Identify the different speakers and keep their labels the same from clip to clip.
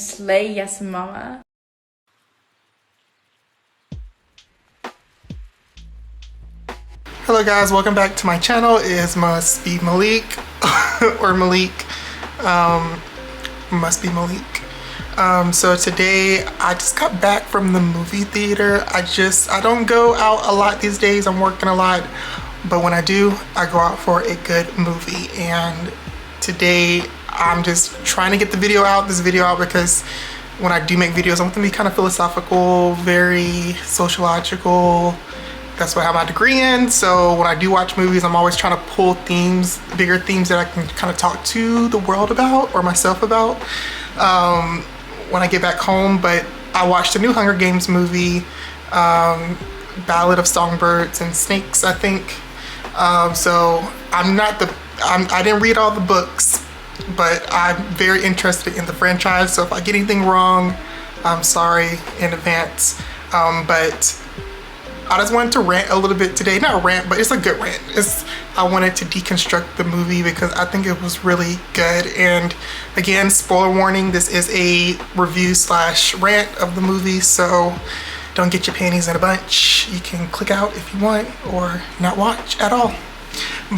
Speaker 1: Slay Yes Mama.
Speaker 2: Hello guys, welcome back to my channel. It is Must Be Malik or Malik. Must Be Malik. So today I just got back from the movie theater. I don't go out a lot these days. I'm working a lot, but when I do, I go out for a good movie. And today I'm just trying to get this video out because when I do make videos, I want them to be kind of philosophical, very sociological. That's what I have my degree in. So when I do watch movies, I'm always trying to pull themes, bigger themes that I can kind of talk to the world about or myself about when I get back home. But I watched the new Hunger Games movie, Ballad of Songbirds and Snakes, I think. So I didn't read all the books, but I'm very interested in the franchise. So if I get anything wrong, I'm sorry in advance. But I just wanted to rant a little bit today. Not rant, but it's a good rant. I wanted to deconstruct the movie because I think it was really good. And again, spoiler warning, this is a review / rant of the movie, so don't get your panties in a bunch. You can click out if you want or not watch at all.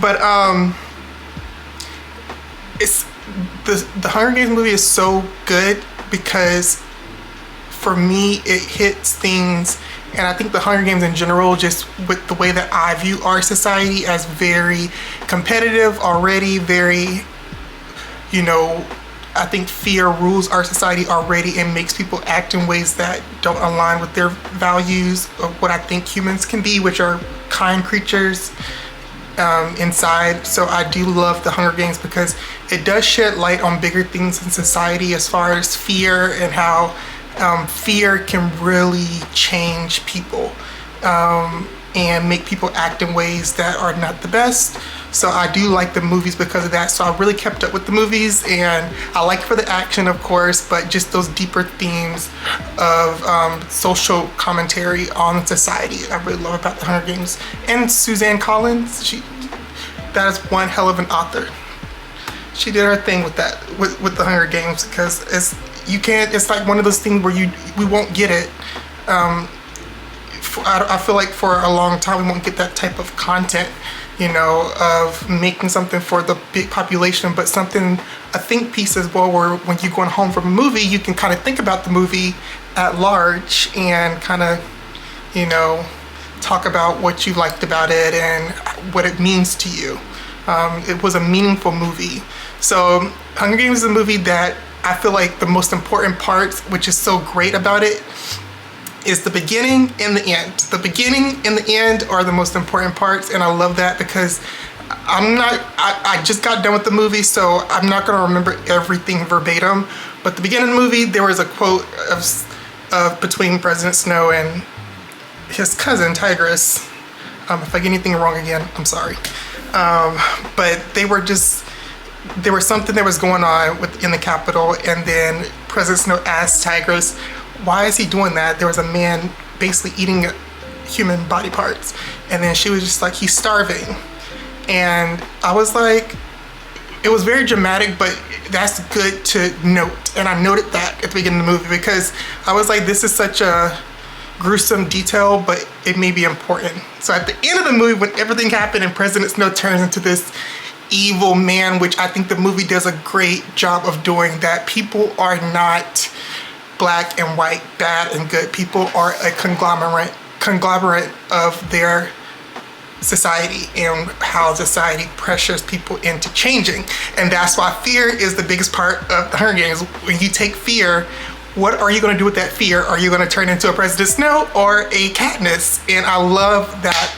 Speaker 2: But it's the Hunger Games movie is so good because for me it hits things. And I think the Hunger Games in general, just with the way that I view our society as very competitive already, very, I think fear rules our society already and makes people act in ways that don't align with their values of what I think humans can be, which are kind creatures inside. So I do love the Hunger Games because it does shed light on bigger things in society as far as fear and how fear can really change people and make people act in ways that are not the best. So I do like the movies because of that. So I really kept up with the movies, and I like for the action, of course, but just those deeper themes of social commentary on society I really love about the Hunger Games. And Suzanne Collins, that is one hell of an author. She did her thing with that, with the Hunger Games, because it's like one of those things where we won't get it. I feel like for a long time we won't get that type of content, of making something for the big population, but a think piece as well, where when you're going home from a movie, you can kind of think about the movie at large and kind of, talk about what you liked about it and what it means to you. It was a meaningful movie. So Hunger Games is a movie that I feel like the most important parts, which is so great about it, is the beginning and the end. The beginning and the end are the most important parts, and I love that because I just got done with the movie, so I'm not gonna remember everything verbatim, but the beginning of the movie, there was a quote of between President Snow and his cousin, Tigress. If I get anything wrong again, I'm sorry. But there was something that was going on in the Capitol, and then President Snow asked Tigress, why is he doing that? There was a man basically eating human body parts, and then she was just like, he's starving. And I was like, it was very dramatic, but that's good to note. And I noted that at the beginning of the movie because I was like, this is such a gruesome detail, but it may be important. So at the end of the movie, when everything happened and President Snow turns into this evil man, which I think the movie does a great job of doing, that people are not black and white, bad and good. People are a conglomerate of their society and how society pressures people into changing. And that's why fear is the biggest part of the Hunger Games. When you take fear, what are you going to do with that fear? Are you going to turn into a President Snow or a Katniss? And I love that.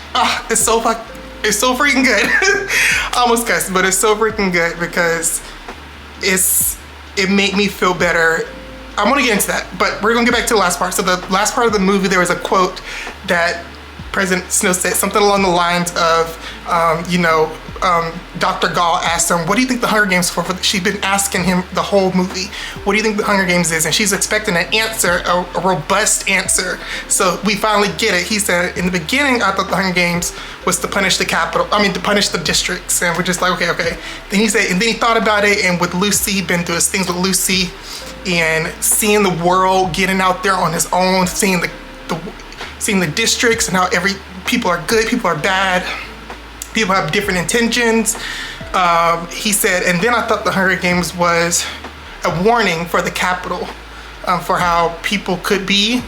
Speaker 2: It's so freaking good. I almost cussed, but it's so freaking good because it made me feel better. I'm gonna get into that, but we're gonna get back to the last part. So the last part of the movie, there was a quote that President Snow said, something along the lines of, Dr. Gall asked him, what do you think the Hunger Games for? She'd been asking him the whole movie, what do you think the Hunger Games is? And she's expecting an answer, a robust answer. So we finally get it. He said, in the beginning, I thought the Hunger Games was to punish to punish the districts. And we're just like, okay. Then he said, and then he thought about it, and with Lucy, been through his things with Lucy, and seeing the world, getting out there on his own, seeing the districts and how people are good, people are bad, people have different intentions. He said, and then I thought the Hunger Games was a warning for the Capitol, for how people could be.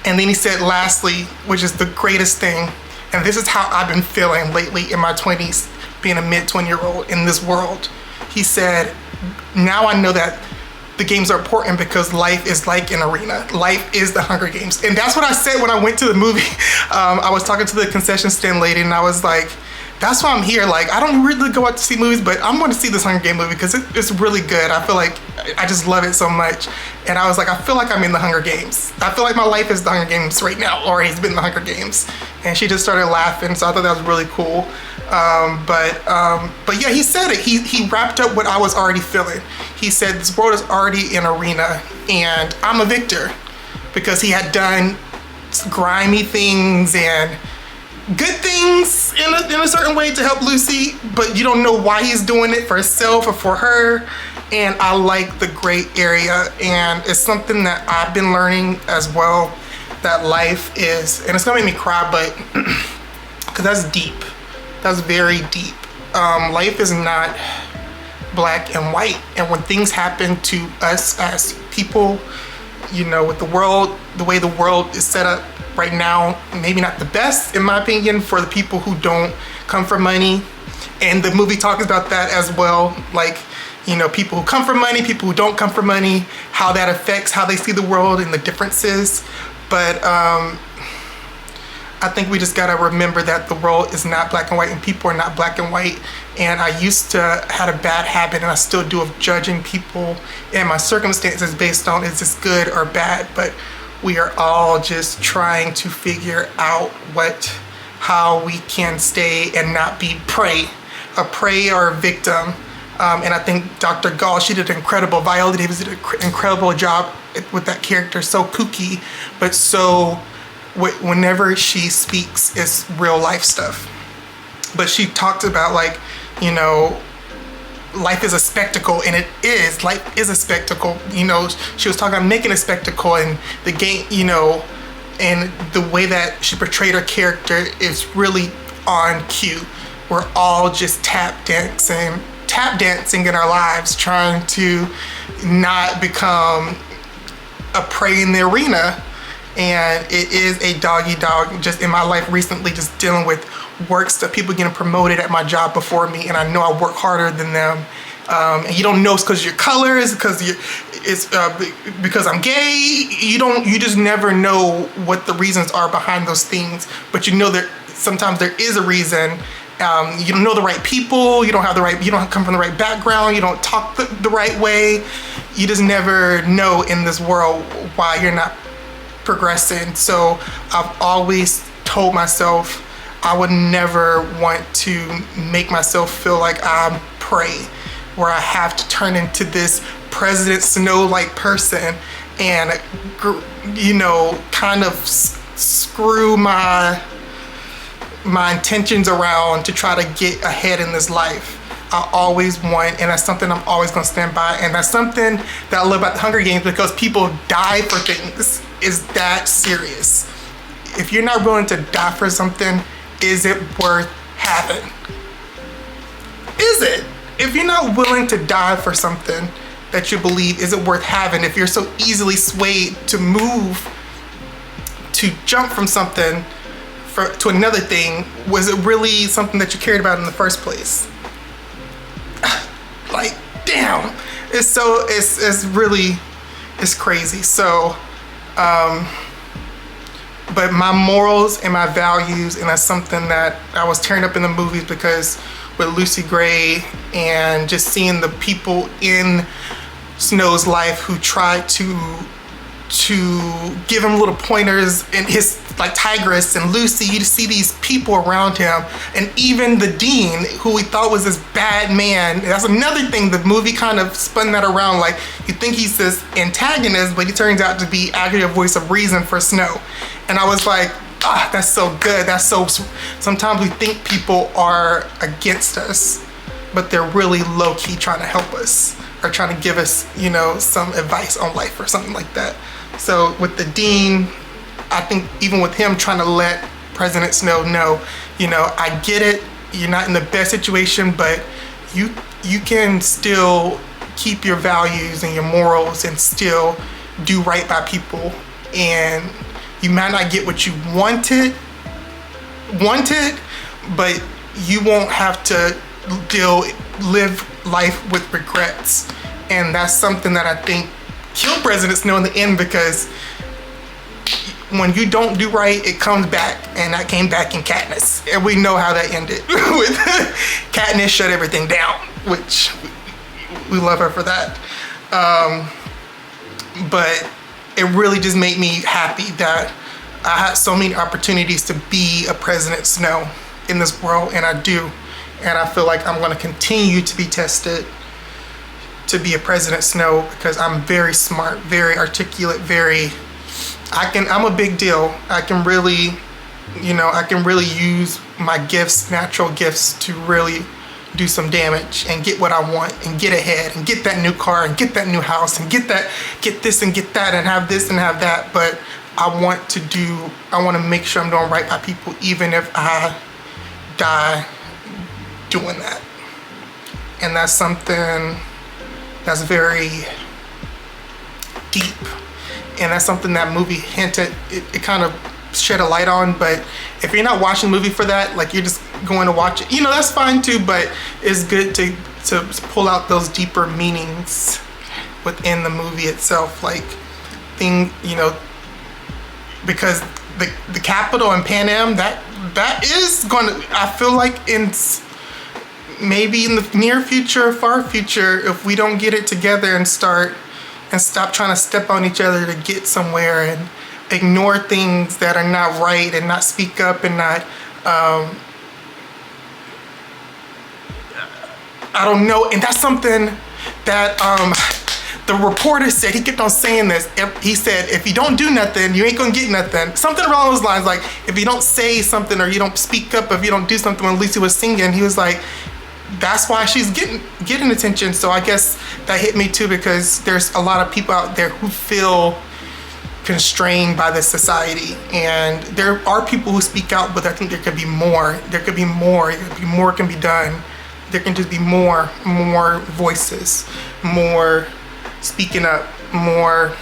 Speaker 2: And then he said, lastly, which is the greatest thing, and this is how I've been feeling lately in my 20s, being a mid-20-year-old in this world. He said, now I know that the games are important because life is like an arena. Life is the Hunger Games. And that's what I said when I went to the movie. I was talking to the concession stand lady, and I was like, that's why I'm here. Like, I don't really go out to see movies, but I'm going to see this Hunger Game movie because it's really good. I feel like I just love it so much. And I was like, I feel like I'm in the Hunger Games. I feel like my life is the Hunger Games right now, or it's been the Hunger Games. And she just started laughing, so I thought that was really cool. But yeah, he said it. He wrapped up what I was already feeling. He said, this world is already an arena, and I'm a victor, because he had done grimy things and good things in a certain way to help Lucy, but you don't know why he's doing it, for himself or for her. And I like the gray area, and it's something that I've been learning as well, that life is, and it's gonna make me cry, but because that's deep. That's very deep. Life is not black and white, and when things happen to us as people, you know, with the world, the way the world is set up right now, maybe not the best, in my opinion, for the people who don't come from money. And the movie talks about that as well, like, you know, people who come from money, people who don't come from money, how that affects how they see the world and the differences. But I think we just gotta remember that the world is not black and white, and people are not black and white. And I used to had a bad habit, and I still do, of judging people and my circumstances based on, is this good or bad? But we are all just trying to figure out how we can stay and not be a prey or a victim. And I think Dr. Gall, she did Viola Davis did an incredible job with that character. So kooky, but so whenever she speaks, it's real life stuff. But she talked about, like, you know, life is a spectacle, and it is. Life is a spectacle. You know, she was talking about making a spectacle, and the game, you know, and the way that she portrayed her character is really on cue. We're all just tap dancing in our lives, trying to not become a prey in the arena. And it is a dog just in my life recently, just dealing with work stuff, people getting promoted at my job before me, and I know I work harder than them. And you don't know it's because of your colors, because I'm gay. You just never know what the reasons are behind those things, but you know that sometimes there is a reason. You don't know the right people, you don't come from the right background, you don't talk the right way. You just never know in this world why you're not progressing. So I've always told myself I would never want to make myself feel like I'm prey, where I have to turn into this President Snow-like person and, you know, kind of screw my intentions around to try to get ahead in this life. I always want, and that's something I'm always going to stand by, and that's something that I love about the Hunger Games, because people die for things. Is that serious? If you're not willing to die for something, is it worth having? Is it? If you're not willing to die for something that you believe, is it worth having? If you're so easily swayed to move, to jump from something to another thing, was it really something that you cared about in the first place? Like, damn, it's crazy. So, but my morals and my values, and that's something that I was tearing up in the movies, because with Lucy Gray and just seeing the people in Snow's life who tried to to give him little pointers, and his like Tigress and Lucy, you see these people around him, and even the Dean, who we thought was this bad man. That's another thing, the movie kind of spun that around, like you think he's this antagonist, but he turns out to be actually a voice of reason for Snow. And I was like, that's so good. That's so, sometimes we think people are against us, but they're really low-key trying to help us, or trying to give us, you know, some advice on life or something like that. So with the Dean, I think even with him trying to let President Snow know, you know, I get it, you're not in the best situation, but you can still keep your values and your morals and still do right by people. And you might not get what you wanted, but you won't have to live life with regrets. And that's something that I think killed President Snow in the end, because when you don't do right, it comes back, and that came back in Katniss. And we know how that ended. With Katniss shut everything down, which we love her for that. But it really just made me happy that I had so many opportunities to be a President Snow in this world, and I do. And I feel like I'm going to continue to be tested to be a President Snow, because I'm very smart, very articulate, I'm a big deal. I can really, you know, I can really use my gifts, natural gifts, to really do some damage and get what I want and get ahead and get that new car and get that new house and get this and get that and have this and have that. But I want to make sure I'm doing right by people, even if I die doing that. And that's something that's very deep, and that's something that movie hinted, it kind of shed a light on. But if you're not watching the movie for that, like you're just going to watch it, you know, that's fine too, but it's good to pull out those deeper meanings within the movie itself, like you know, because the Capitol and Pan Am, that is gonna, I feel like maybe in the near future, far future, if we don't get it together and stop trying to step on each other to get somewhere and ignore things that are not right and not speak up and not, I don't know. And that's something that the reporter said. He kept on saying this. He said, if you don't do nothing, you ain't gonna get nothing. Something along those lines, like if you don't say something or you don't speak up, if you don't do something. When Lucy was singing, he was like, that's why she's getting attention. So I guess that hit me too, because there's a lot of people out there who feel constrained by this society, and there are people who speak out, but I think there could be more. There could be more can be done. There can just be more voices, more speaking up, more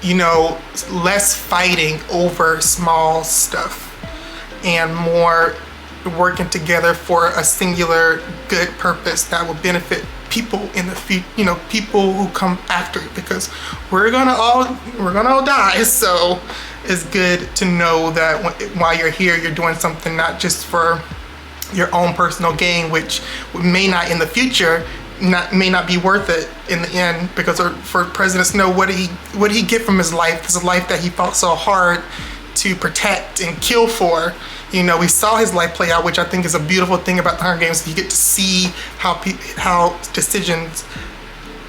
Speaker 2: you know, less fighting over small stuff, and more working together for a singular good purpose that will benefit people in the future, you know, people who come after it, because we're gonna all die. So it's good to know that while you're here, you're doing something not just for your own personal gain, which may not in the future may not be worth it in the end, because for President Snow, what did he get from his life? This is a life that he fought so hard to protect and kill for. You know, we saw his life play out, which I think is a beautiful thing about the Hunger Games. You get to see how decisions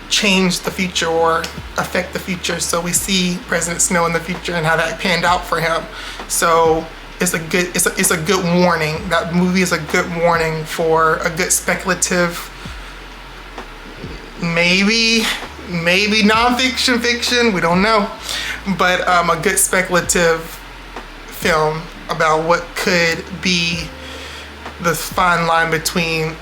Speaker 2: change the future or affect the future. So we see President Snow in the future and how that panned out for him. So it's a good warning. That movie is a good warning for a good speculative, maybe nonfiction, fiction, we don't know, but a good speculative film about what could be the fine line between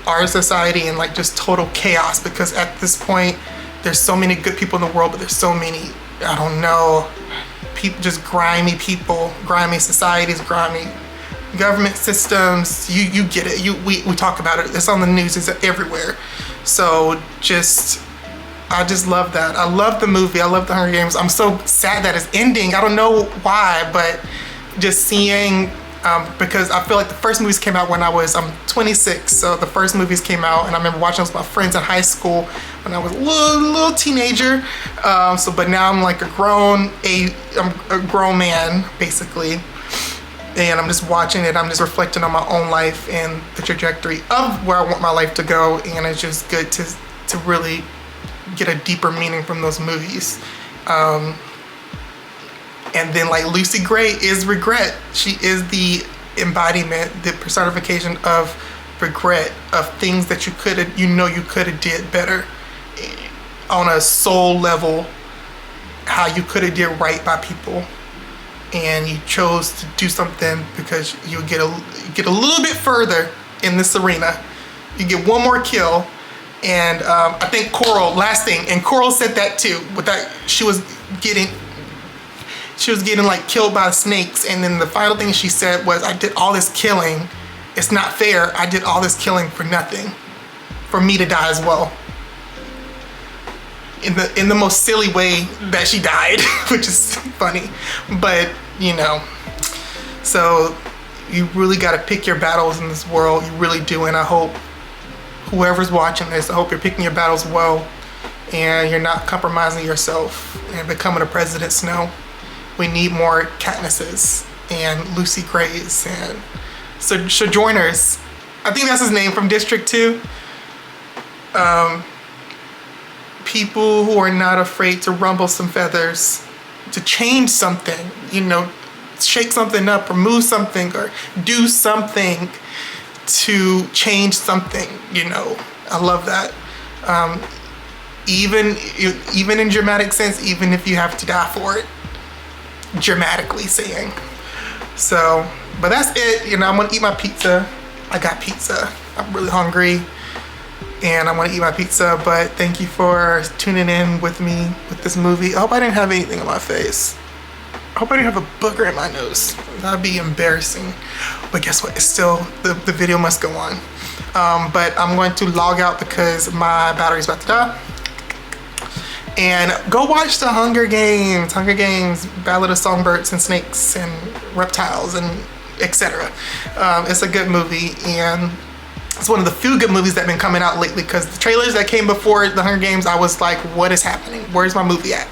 Speaker 2: our society and like just total chaos. Because at this point, there's so many good people in the world, but there's so many, I don't know, people, just grimy people, grimy societies, grimy government systems. You get it. We talk about it. It's on the news. It's everywhere. So I just love that. I love the movie. I love the Hunger Games. I'm so sad that it's ending. I don't know why, but just seeing because I feel like the first movies came out when I'm 26, so the first movies came out, and I remember watching those with my friends in high school when I was a little teenager. But now I'm like I'm a grown man basically, and I'm just watching it. I'm just reflecting on my own life and the trajectory of where I want my life to go, and it's just good to really get a deeper meaning from those movies. And then like Lucy Gray is regret. She is the embodiment, the personification of regret, of things that you could have did better on a soul level, how you could have did right by people, and you chose to do something because you get a little bit further in this arena. You get one more kill, and I think Coral, last thing, and Coral said that too, with that she was getting like killed by snakes, and then the final thing she said was, I did all this killing, it's not fair, I did all this killing for nothing, for me to die as well. In the most silly way that she died, which is funny, but so you really got to pick your battles in this world, you really do, and I hope whoever's watching this, I hope you're picking your battles well, and you're not compromising yourself and becoming a President Snow. We need more Katnisses and Lucy Grays and Sojourners. I think that's his name from District 2. People who are not afraid to rumble some feathers, to change something, shake something up or move something or do something to change something, I love that. Even in dramatic sense, even if you have to die for it. Dramatically saying. So, but that's it. I'm gonna eat my pizza. I got pizza. I'm really hungry and I want to eat my pizza, but thank you for tuning in with me with this movie. I hope I didn't have anything on my face. I hope I didn't have a booger in my nose. That'd be embarrassing. But guess what? It's still, the video must go on. But I'm going to log out because my battery's about to die. And go watch the Hunger Games, Ballad of Songbirds and Snakes and Reptiles and etc. It's a good movie, and it's one of the few good movies that have been coming out lately, because the trailers that came before the Hunger Games, I was like, what is happening? Where's my movie at?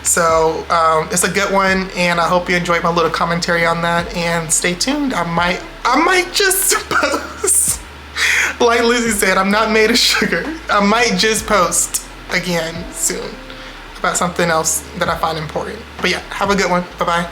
Speaker 2: So it's a good one, and I hope you enjoyed my little commentary on that, and stay tuned. I might just post, like Lizzie said, I'm not made of sugar. I might just post again soon about something else that I find important. But yeah, have a good one. Bye-bye.